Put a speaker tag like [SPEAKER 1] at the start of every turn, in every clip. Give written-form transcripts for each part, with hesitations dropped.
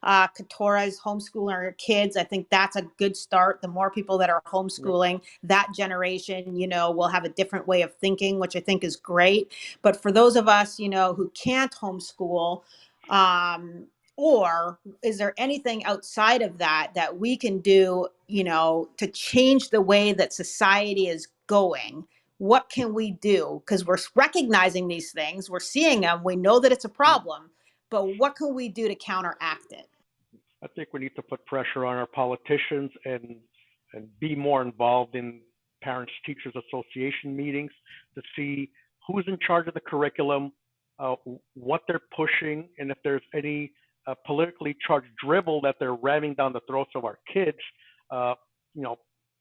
[SPEAKER 1] Katora's homeschooling our kids. I think that's a good start. The more people that are homeschooling that generation, will have a different way of thinking, which I think is great. But for those of us, who can't homeschool, or is there anything outside of that we can do, to change the way that society is going? What can we do? Because we're recognizing these things, we're seeing them, we know that it's a problem, but what can we do to counteract it?
[SPEAKER 2] I think we need to put pressure on our politicians and be more involved in Parents Teachers Association meetings to see who's in charge of the curriculum, what they're pushing, and if there's any politically charged dribble that they're ramming down the throats of our kids,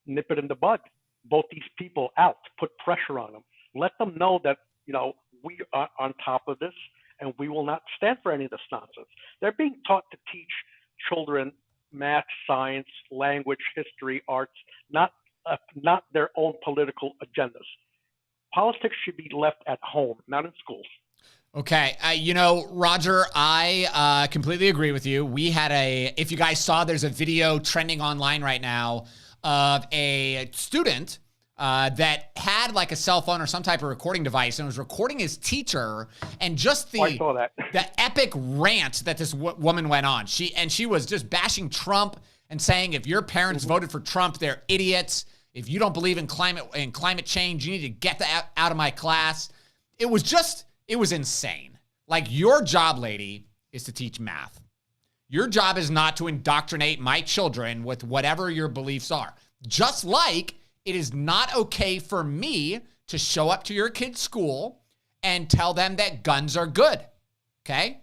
[SPEAKER 2] nip it in the bud. Vote these people out. Put pressure on them. Let them know that we are on top of this, and we will not stand for any of this nonsense. They're being taught to teach children math, science, language, history, arts, not their own political agendas. Politics should be left at home, not in schools.
[SPEAKER 3] Okay. Roger, I completely agree with you. We had if you guys saw, there's a video trending online right now of a student that had like a cell phone or some type of recording device and was recording his teacher, and just
[SPEAKER 2] I saw that.
[SPEAKER 3] the epic rant that this woman went on. She was just bashing Trump and saying, if your parents voted for Trump, they're idiots. If you don't believe in climate change, you need to get that out of my class. It was insane. Like, your job, lady, is to teach math. Your job is not to indoctrinate my children with whatever your beliefs are. Just like it is not okay for me to show up to your kid's school and tell them that guns are good. Okay?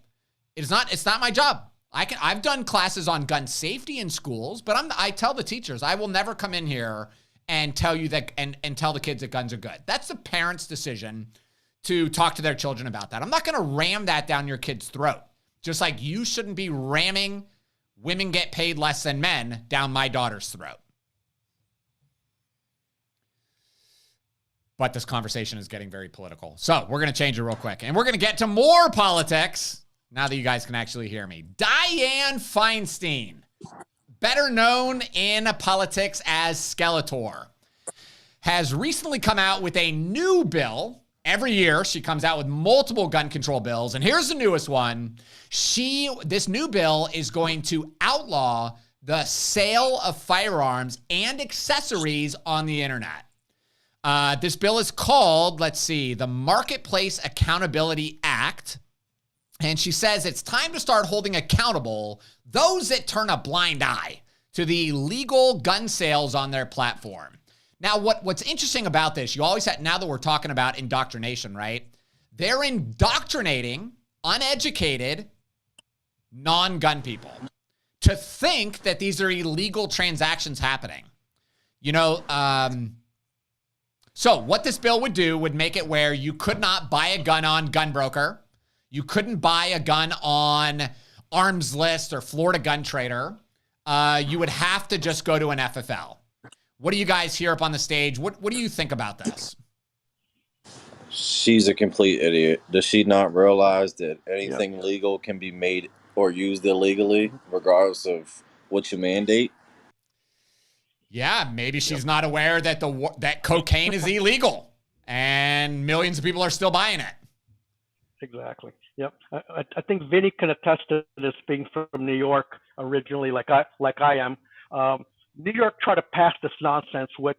[SPEAKER 3] It's not my job. I've done classes on gun safety in schools, but I tell the teachers, I will never come in here and tell you that and tell the kids that guns are good. That's the parents' decision to talk to their children about that. I'm not going to ram that down your kid's throat. Just like you shouldn't be ramming women get paid less than men down my daughter's throat. But this conversation is getting very political. So we're going to change it real quick. And we're going to get to more politics now that you guys can actually hear me. Dianne Feinstein, better known in politics as Skeletor, has recently come out with a new bill. Every year, she comes out with multiple gun control bills. And here's the newest one. This new bill is going to outlaw the sale of firearms and accessories on the internet. This bill is called, the Marketplace Accountability Act. And she says it's time to start holding accountable those that turn a blind eye to the illegal gun sales on their platform. Now, what's interesting about this, now that we're talking about indoctrination, right? They're indoctrinating uneducated non-gun people to think that these are illegal transactions happening. So what this bill would do would make it where you could not buy a gun on Gunbroker. You couldn't buy a gun on Arms List or Florida Gun Trader. You would have to just go to an FFL. What do you guys here up on the stage? What do you think about this?
[SPEAKER 4] She's a complete idiot. Does she not realize that anything legal can be made or used illegally, regardless of what you mandate?
[SPEAKER 3] Yeah, maybe she's not aware that that cocaine is illegal and millions of people are still buying it.
[SPEAKER 2] Exactly. Yep. I think Vinny can attest to this, being from New York originally, like I am. New York tried to pass this nonsense with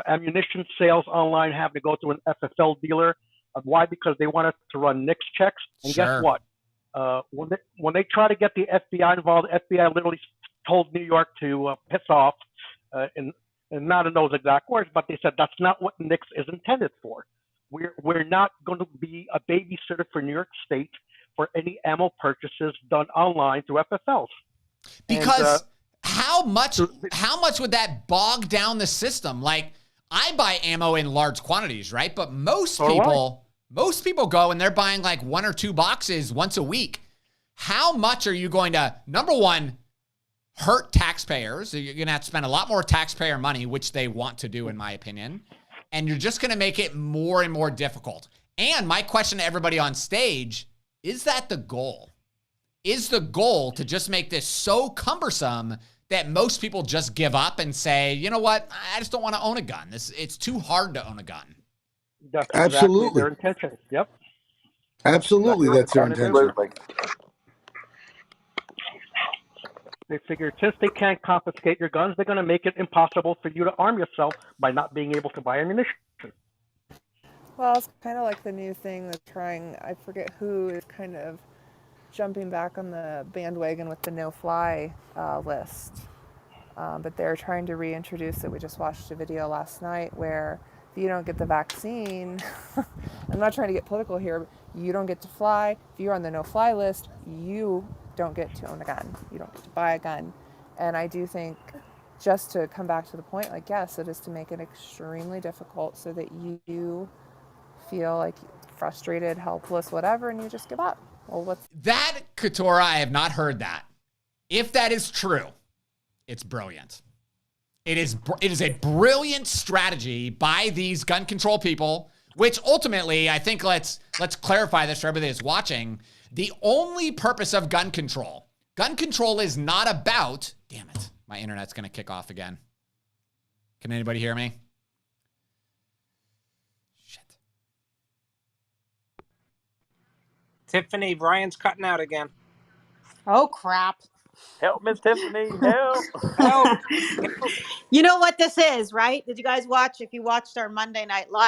[SPEAKER 2] ammunition sales online having to go through an FFL dealer. Why? Because they wanted to run NICS checks. And guess what? When they try to get the FBI involved, the FBI literally told New York to piss off, and not in those exact words, but they said that's not what NICS is intended for. We're not going to be a babysitter for New York State for any ammo purchases done online through FFLs.
[SPEAKER 3] Because how much would that bog down the system? Like, I buy ammo in large quantities, right? But most people go and they're buying like 1 or 2 boxes once a week. How much are you going to, number one, hurt taxpayers? You're going to have to spend a lot more taxpayer money, which they want to do, in my opinion. And you're just going to make it more and more difficult. And my question to everybody on stage, is that the goal? is the goal to just make this so cumbersome that most people just give up and say, you know what, I just don't want to own a gun. It's too hard to own a gun.
[SPEAKER 2] That's
[SPEAKER 5] Absolutely.
[SPEAKER 2] exactly their intention. Yep.
[SPEAKER 5] Absolutely, that's their intention.
[SPEAKER 2] They figured since they can't confiscate your guns, they're going to make it impossible for you to arm yourself by not being able to buy ammunition.
[SPEAKER 6] Well, it's kind of like the new thing that's trying, I forget who is kind of jumping back on the bandwagon with the no-fly list. But they're trying to reintroduce it. We just watched a video last night where if you don't get the vaccine, I'm not trying to get political here, but you don't get to fly. If you're on the no-fly list, you don't get to own a gun. You don't get to buy a gun. And I do think, just to come back to the point, like, yes, it is to make it extremely difficult so that you feel like frustrated, helpless, whatever, and you just give up. Well, what's
[SPEAKER 3] that, Katora? I have not heard that. If that is true, it's brilliant. It is a brilliant strategy by these gun control people, which ultimately, I think, let's clarify this for everybody that's watching. The only purpose of gun control is not about, damn it, my internet's going to kick off again. Can anybody hear me? Shit.
[SPEAKER 7] Tiffany, Brian's cutting out again.
[SPEAKER 1] Oh, crap.
[SPEAKER 8] Help, Miss Tiffany, help.
[SPEAKER 7] Help.
[SPEAKER 1] You know what this is, right? Did you guys watch, if you watched our Monday Night Live?